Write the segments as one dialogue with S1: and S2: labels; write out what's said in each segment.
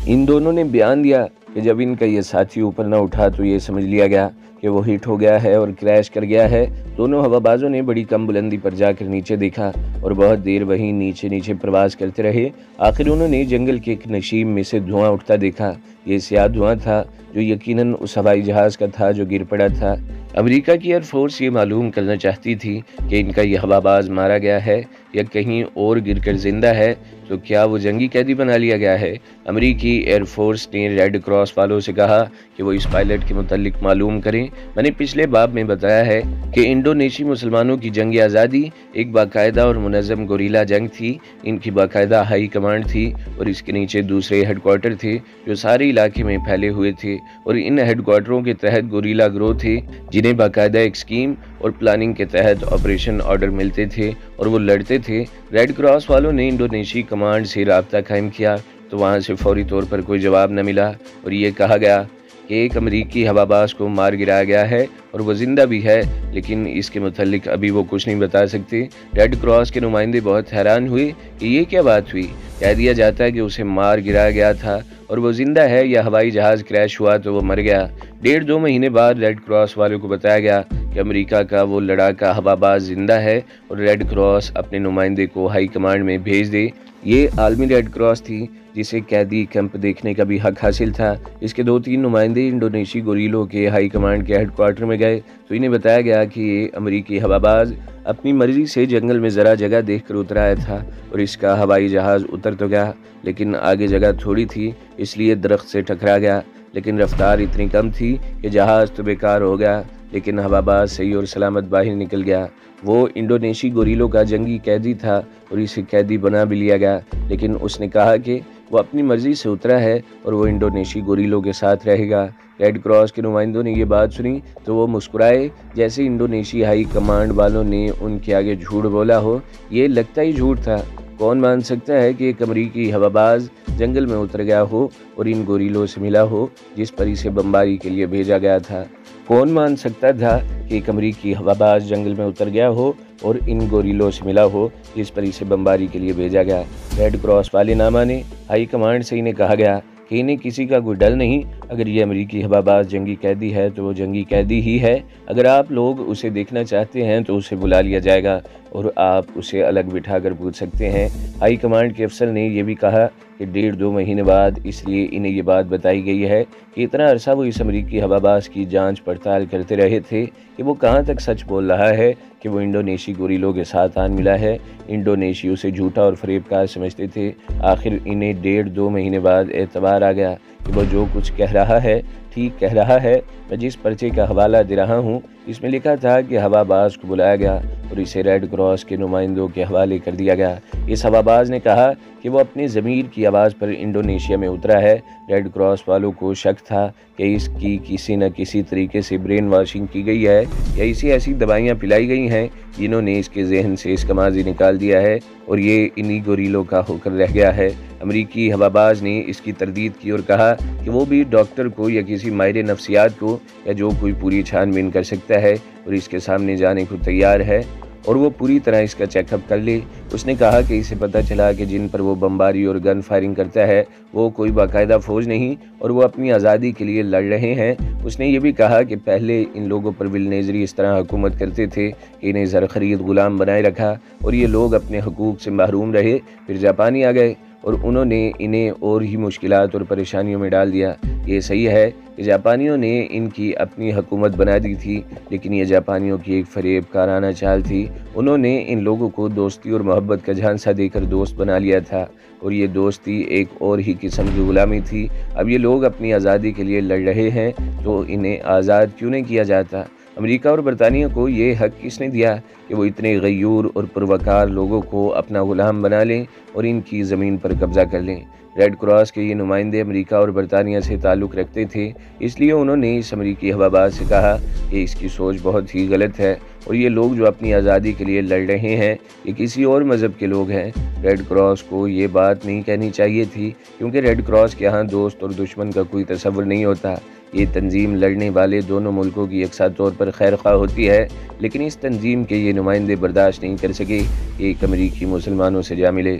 S1: ان دونوں نے بیان دیا کہ جب ان کا یہ ساتھی اوپر نہ اٹھا تو یہ سمجھ لیا گیا کہ وہ ہٹ ہو گیا ہے اور کریش کر گیا ہے۔ دونوں ہوابازوں نے بڑی کم بلندی پر جا کر نیچے دیکھا اور بہت دیر وہیں نیچے نیچے پرواز کرتے رہے۔ آخر انہوں نے جنگل کے ایک نشیب میں سے دھواں اٹھتا دیکھا۔ یہ سیاہ دھواں تھا جو یقیناً اس ہوائی جہاز کا تھا جو گر پڑا تھا۔ امریکہ کی ایئر فورس یہ معلوم کرنا چاہتی تھی کہ ان کا یہ ہواباز مارا گیا ہے یا کہیں اور گر کر زندہ ہے، تو کیا وہ جنگی قیدی بنا لیا گیا ہے؟ امریکی ایئر فورس نے ریڈ کراس والوں سے کہا کہ وہ اس پائلٹ کے متعلق معلوم کریں۔ میں نے پچھلے باب میں بتایا ہے کہ انڈونیشی مسلمانوں کی جنگ آزادی ایک باقاعدہ اور منظم گوریلا جنگ تھی۔ ان کی باقاعدہ ہائی کمانڈ تھی اور اس کے نیچے دوسرے ہیڈ کوارٹر تھے جو سارے علاقے میں پھیلے ہوئے تھے، اور ان ہیڈ کوارٹروں کے تحت گوریلا گروہ تھے جنہیں باقاعدہ ایک اسکیم اور پلاننگ کے تحت آپریشن آرڈر ملتے تھے اور وہ لڑتے تھے۔ ریڈ کراس والوں نے انڈونیشی کمانڈ سے رابطہ قائم کیا تو وہاں سے فوری طور پر کوئی جواب نہ ملا، اور یہ کہا گیا کہ ایک امریکی ہواباز کو مار گرایا گیا ہے اور وہ زندہ بھی ہے، لیکن اس کے متعلق ابھی وہ کچھ نہیں بتا سکتے۔ ریڈ کراس کے نمائندے بہت حیران ہوئے کہ یہ کیا بات ہوئی۔ کہہ دیا جاتا ہے کہ اسے مار گرایا گیا تھا اور وہ زندہ ہے، یا ہوائی جہاز کریش ہوا تو وہ مر گیا۔ 1.5-2 مہینے بعد ریڈ کراس والوں کو بتایا گیا کہ امریکہ کا وہ لڑاکا ہواباز زندہ ہے اور ریڈ کراس اپنے نمائندے کو ہائی کمانڈ میں بھیج دے۔ یہ عالمی ریڈ کراس تھی جسے قیدی کیمپ دیکھنے کا بھی حق حاصل تھا۔ اس کے 2-3 نمائندے انڈونیشی گوریلوں کے ہائی کمانڈ کے ہیڈ کوارٹر میں گئے تو انہیں بتایا گیا کہ یہ امریکی ہواباز اپنی مرضی سے جنگل میں ذرا جگہ دیکھ کر اتر آیا تھا اور اس کا ہوائی جہاز اتر تو گیا، لیکن آگے جگہ تھوڑی تھی اس لیے درخت سے ٹکرا گیا، لیکن رفتار اتنی کم تھی کہ جہاز تو بیکار ہو گیا، لیکن ہواباز صحیح اور سلامت باہر نکل گیا۔ وہ انڈونیشی گوریلوں کا جنگی قیدی تھا اور اسے قیدی بنا بھی لیا گیا، لیکن اس نے کہا کہ وہ اپنی مرضی سے اترا ہے اور وہ انڈونیشی گوریلوں کے ساتھ رہے گا۔ ریڈ کراس کے نمائندوں نے یہ بات سنی تو وہ مسکرائے جیسے انڈونیشی ہائی کمانڈ والوں نے ان کے آگے جھوٹ بولا ہو۔ یہ لگتا ہی جھوٹ تھا۔ کون مان سکتا ہے کہ ایک امریکی ہواباز جنگل میں اتر گیا ہو اور ان گوریلوں سے ملا ہو جس پر اسے بمباری کے لیے بھیجا گیا تھا؟ کون مان سکتا تھا کہ ایک امریکی ہواباز جنگل میں اتر گیا ہو اور ان گوریلوں سے ملا ہو جس پر اسے بمباری کے لیے بھیجا گیا؟ ریڈ کراس والے نہ مانے۔ ہائی کمانڈ سے انہیں کہا گیا کہ انہیں کسی کا کوئی ڈر نہیں، اگر یہ امریکی ہواباز جنگی قیدی ہے تو وہ جنگی قیدی ہی ہے، اگر آپ لوگ اسے دیکھنا چاہتے ہیں تو اسے بلا لیا جائے گا اور آپ اسے الگ بٹھا کر پوچھ سکتے ہیں۔ ہائی کمانڈ کے افسر نے یہ بھی کہا کہ 1.5-2 مہینے بعد اس لیے انہیں یہ بات بتائی گئی ہے کہ اتنا عرصہ وہ اس امریکی ہواباز کی جانچ پڑتال کرتے رہے تھے کہ وہ کہاں تک سچ بول رہا ہے کہ وہ انڈونیشی گوریلوں کے ساتھ آن ملا ہے۔ انڈونیشی اسے جھوٹا اور فریب کار سمجھتے تھے۔ آخر انہیں 1.5-2 مہینے بعد اعتبار آ گیا کہ وہ جو کچھ کہہ رہا ہے ٹھیک کہہ رہا ہے۔ میں جس پرچے کا حوالہ دے رہا ہوں اس میں لکھا تھا کہ ہواباز کو بلایا گیا اور اسے ریڈ کراس کے نمائندوں کے حوالے کر دیا گیا۔ اس ہواباز نے کہا کہ وہ اپنے ضمیر کی آواز پر انڈونیشیا میں اترا ہے۔ ریڈ کراس والوں کو شک تھا کہ اس کی کسی نہ کسی طریقے سے برین واشنگ کی گئی ہے یا اسے ایسی دوائیاں پلائی گئی ہیں جنہوں نے اس کے ذہن سے اس کا ماضی نکال دیا ہے اور یہ انہی گوریلوں کا ہو کر رہ گیا ہے۔ امریکی ہواباز نے اس کی تردید کی اور کہا کہ وہ بھی ڈاکٹر کو یا کسی ماہر نفسیات کو یا جو کوئی پوری چھان بین کر سکتا ہے اور اس کے سامنے جانے کو تیار ہے اور وہ پوری طرح اس کا چیک اپ کر لے۔ اس نے کہا کہ اسے پتہ چلا کہ جن پر وہ بمباری اور گن فائرنگ کرتا ہے وہ کوئی باقاعدہ فوج نہیں اور وہ اپنی آزادی کے لیے لڑ رہے ہیں۔ اس نے یہ بھی کہا کہ پہلے ان لوگوں پر بالنظری اس طرح حکومت کرتے تھے کہ انہیں زر خرید غلام بنائے رکھا اور یہ لوگ اپنے حقوق سے محروم رہے۔ پھر جاپانی آ گئے اور انہوں نے انہیں اور ہی مشکلات اور پریشانیوں میں ڈال دیا۔ یہ صحیح ہے کہ جاپانیوں نے ان کی اپنی حکومت بنا دی تھی، لیکن یہ جاپانیوں کی ایک فریب کارانہ چال تھی۔ انہوں نے ان لوگوں کو دوستی اور محبت کا جھانسہ دے کر دوست بنا لیا تھا اور یہ دوستی ایک اور ہی قسم کی غلامی تھی۔ اب یہ لوگ اپنی آزادی کے لیے لڑ رہے ہیں تو انہیں آزاد کیوں نہیں کیا جاتا؟ امریکہ اور برطانیہ کو یہ حق کس نے دیا کہ وہ اتنے غیور اور پروکار لوگوں کو اپنا غلام بنا لیں اور ان کی زمین پر قبضہ کر لیں؟ ریڈ کراس کے یہ نمائندے امریکہ اور برطانیہ سے تعلق رکھتے تھے، اس لیے انہوں نے اس امریکی ہواباز سے کہا کہ اس کی سوچ بہت ہی غلط ہے اور یہ لوگ جو اپنی آزادی کے لیے لڑ رہے ہیں یہ کسی اور مذہب کے لوگ ہیں۔ ریڈ کراس کو یہ بات نہیں کہنی چاہیے تھی کیونکہ ریڈ کراس کے ہاں دوست اور دشمن کا کوئی تصور نہیں ہوتا۔ یہ تنظیم لڑنے والے دونوں ملکوں کی یکساں طور پر خیر خواہ ہوتی ہے، لیکن اس تنظیم کے یہ نمائندے برداشت نہیں کر سکے کہ ایک امریکی مسلمانوں سے جا ملے۔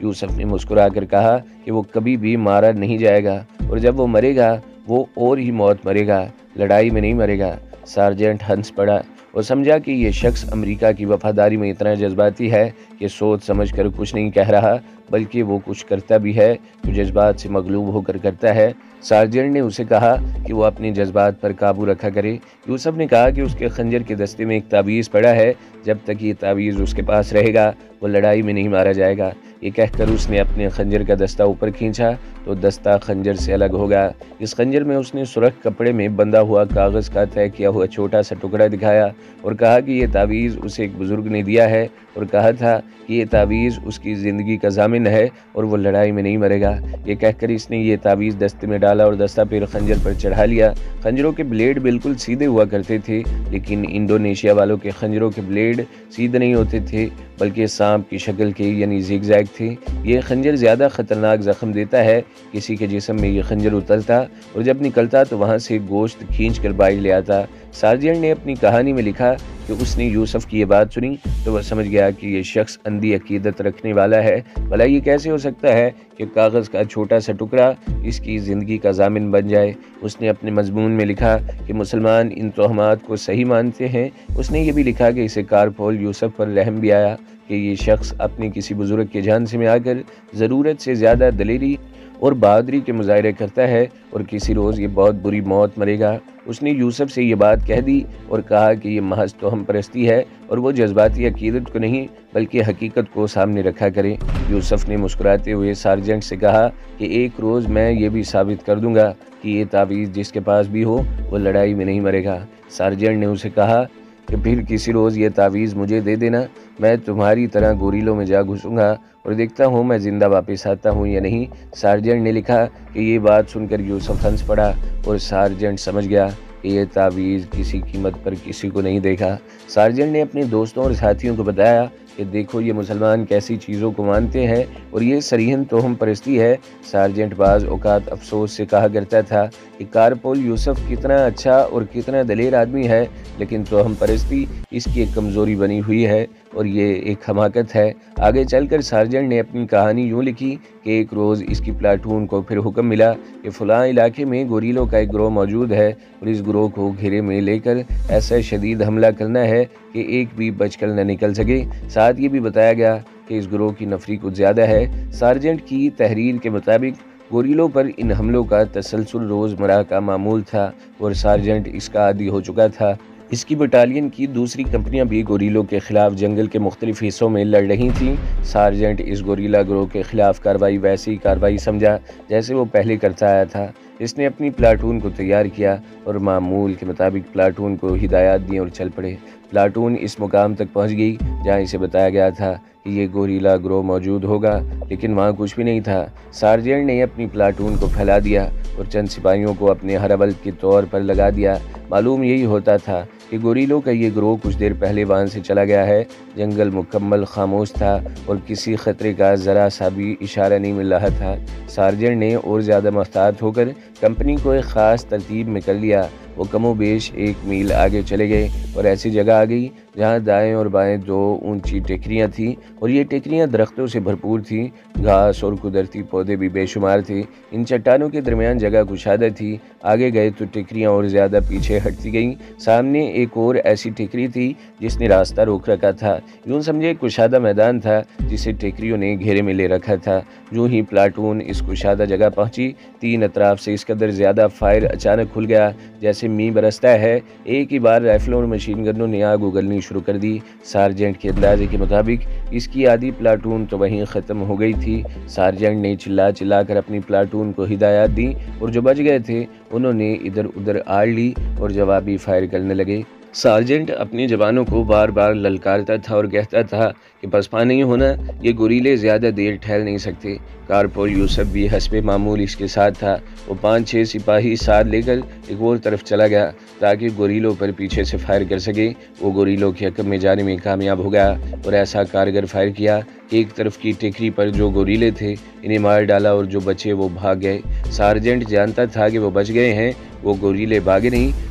S1: یوسف نے مسکرا کر کہا کہ وہ کبھی بھی مارا نہیں جائے گا، اور جب وہ مرے گا وہ اور ہی موت مرے گا، لڑائی میں نہیں مرے گا۔ سارجنٹ ہنس پڑا اور سمجھا کہ یہ شخص امریکہ کی وفاداری میں اتنا جذباتی ہے کہ سوچ سمجھ کر کچھ نہیں کہہ رہا، بلکہ وہ کچھ کرتا بھی ہے تو جذبات سے مغلوب ہو کر کرتا ہے۔ سارجنٹ نے اسے کہا کہ وہ اپنے جذبات پر قابو رکھا کرے۔ یوسف نے کہا کہ اس کے خنجر کے دستے میں ایک تعویذ پڑا ہے، جب تک یہ تعویذ اس کے پاس رہے گا وہ لڑائی میں نہیں مارا جائے گا۔ یہ کہہ کر اس نے اپنے خنجر کا دستہ اوپر کھینچا تو دستہ خنجر سے الگ ہو گیا۔ اس خنجر میں اس نے سرخ کپڑے میں بندھا ہوا کاغذ کا طے کیا ہوا چھوٹا سا ٹکڑا دکھایا اور کہا کہ یہ تعویذ اسے ایک بزرگ نے دیا ہے اور کہا تھا کہ یہ تعویذ اس کی زندگی کا ضامن ہے اور وہ لڑائی میں نہیں مرے گا۔ یہ کہہ کر اس نے یہ تعویذ دستے میں ڈالا اور دستہ پھر خنجر پر چڑھا لیا۔ خنجروں کے بلیڈ بالکل سیدھے ہوا کرتے تھے، لیکن انڈونیشیا والوں کے خنجروں کے بلیڈ سیدھے نہیں ہوتے تھے، بلکہ سانپ کی شکل کے یعنی زیگ زیگ تھے۔ یہ خنجر زیادہ خطرناک زخم دیتا ہے۔ کسی کے جسم میں یہ خنجر اترتا اور جب نکلتا تو وہاں سے گوشت کھینچ کر باہر لے آتا۔ سارجنٹ نے اپنی کہانی میں لکھا کہ اس نے یوسف کی یہ بات سنی تو وہ سمجھ گیا کہ یہ شخص اندھی عقیدت رکھنے والا ہے۔ بھلا یہ کیسے ہو سکتا ہے کہ کاغذ کا چھوٹا سا ٹکڑا اس کی زندگی کا ضامن بن جائے؟ اس نے اپنے مضمون میں لکھا کہ مسلمان ان توہمات کو صحیح مانتے ہیں۔ اس نے یہ بھی لکھا کہ اسے کارپول یوسف پر رحم بھی آیا کہ یہ شخص اپنے کسی بزرگ کے جھانسے میں آ کر ضرورت سے زیادہ دلیری اور بہادری کے مظاہرے کرتا ہے اور کسی روز یہ بہت بری موت مرے گا۔ اس نے یوسف سے یہ بات کہہ دی اور کہا کہ یہ محض توہم پرستی ہے اور وہ جذباتی عقیدت کو نہیں بلکہ حقیقت کو سامنے رکھا کرے۔ یوسف نے مسکراتے ہوئے سارجنٹ سے کہا کہ ایک روز میں یہ بھی ثابت کر دوں گا کہ یہ تعویذ جس کے پاس بھی ہو وہ لڑائی میں نہیں مرے گا۔ سارجنٹ نے اسے کہا کہ پھر کسی روز یہ تعویذ مجھے دے دینا، میں تمہاری طرح گوریلوں میں جا گھسوں گا اور دیکھتا ہوں میں زندہ واپس آتا ہوں یا نہیں۔ سارجنٹ نے لکھا کہ یہ بات سن کر یوسف ہنس پڑا اور سارجنٹ سمجھ گیا کہ یہ تعویذ کسی قیمت پر کسی کو نہیں دیکھا۔ سارجنٹ نے اپنے دوستوں اور ساتھیوں کو بتایا کہ دیکھو یہ مسلمان کیسی چیزوں کو مانتے ہیں اور یہ صریحاً توہم پرستی ہے۔ سارجنٹ بعض اوقات افسوس سے کہا کرتا تھا کہ کارپول یوسف کتنا اچھا اور کتنا دلیر آدمی ہے، لیکن توہم پرستی اس کی ایک کمزوری بنی ہوئی ہے اور یہ ایک حماقت ہے۔ آگے چل کر سارجنٹ نے اپنی کہانی یوں لکھی کہ ایک روز اس کی پلاٹون کو پھر حکم ملا کہ فلاں علاقے میں گوریلوں کا ایک گروہ موجود ہے اور اس گروہ کو گھیرے میں لے کر ایسا شدید حملہ کرنا ہے کہ ایک بھی بچ کر نہ نکل سکے۔ ساتھ یہ بھی بتایا گیا کہ اس گروہ کی نفری کچھ زیادہ ہے۔ سارجنٹ کی تحریر کے مطابق گوریلوں پر ان حملوں کا تسلسل روزمرہ کا معمول تھا اور سارجنٹ اس کا عادی ہو چکا تھا۔ اس کی بٹالین کی دوسری کمپنیاں بھی گوریلوں کے خلاف جنگل کے مختلف حصوں میں لڑ رہی تھیں۔ سارجنٹ اس گوریلا گروہ کے خلاف کارروائی ویسی کارروائی سمجھا جیسے وہ پہلے کرتا آیا تھا۔ اس نے اپنی پلاٹون کو تیار کیا اور معمول کے مطابق پلاٹون کو ہدایات دیں اور چل پڑے۔ پلاٹون اس مقام تک پہنچ گئی جہاں اسے بتایا گیا تھا کہ یہ گوریلا گروہ موجود ہوگا، لیکن وہاں کچھ بھی نہیں تھا۔ سارجنٹ نے اپنی پلاٹون کو پھیلا دیا اور چند سپاہیوں کو اپنے ہربل کے طور پر لگا دیا۔ معلوم یہی ہوتا تھا کہ گوریلوں کا یہ گروہ کچھ دیر پہلے وہاں سے چلا گیا ہے۔ جنگل مکمل خاموش تھا اور کسی خطرے کا ذرا سا بھی اشارہ نہیں مل رہا تھا۔ سارجنٹ نے اور زیادہ محتاط ہو کر کمپنی کو ایک خاص ترتیب میں کر لیا۔ وہ کم و بیش 1 میل آگے چلے گئے اور ایسی جگہ آ گئی جہاں دائیں اور بائیں 2 اونچی ٹیکریاں تھیں اور یہ ٹیکریاں درختوں سے بھرپور تھیں۔ گھاس اور قدرتی پودے بھی بے شمار تھے۔ ان چٹانوں کے درمیان جگہ کشادہ تھی۔ آگے گئے تو ٹیکریاں اور زیادہ پیچھے ہٹتی گئیں۔ سامنے ایک اور ایسی ٹیکری تھی جس نے راستہ روک رکھا تھا۔ یوں سمجھے کشادہ میدان تھا جسے ٹیکریوں نے گھیرے میں لے رکھا تھا۔ جو ہی پلاٹون اس کشادہ جگہ پہنچی، 3 اطراف سے اس قدر زیادہ فائر اچانک کھل گیا جیسے مینہ برستا ہے۔ ایک ہی بار رائفلوں اور مشین گنوں نے آگ اگلنی شروع کر دی۔ سارجنٹ کے اندازے کے مطابق اس کی آدھی پلاٹون تو وہیں ختم ہو گئی تھی۔ سارجنٹ نے چلا چلا کر اپنی پلاٹون کو ہدایات دی اور جو بچ گئے تھے انہوں نے ادھر ادھر آڑ لی اور جوابی فائر کرنے لگے۔ سارجنٹ اپنے جوانوں کو بار بار للکارتا تھا اور کہتا تھا کہ پسپا نہیں ہونا، یہ گوریلے زیادہ دیر ٹھہر نہیں سکتے۔ کارپول یوسف بھی حسب معمول اس کے ساتھ تھا۔ وہ 5-6 سپاہی ساتھ لے کر ایک اور طرف چلا گیا تاکہ گوریلوں پر پیچھے سے فائر کر سکے۔ وہ گوریلوں کے حکم میں جانے میں کامیاب ہو گیا اور ایسا کارگر فائر کیا کہ ایک طرف کی ٹیکری پر جو گوریلے تھے انہیں مار ڈالا اور جو بچے وہ بھاگ گئے۔ سارجنٹ جانتا تھا کہ وہ بچ گئے ہیں۔ وہ گوریلے بھاگے نہیں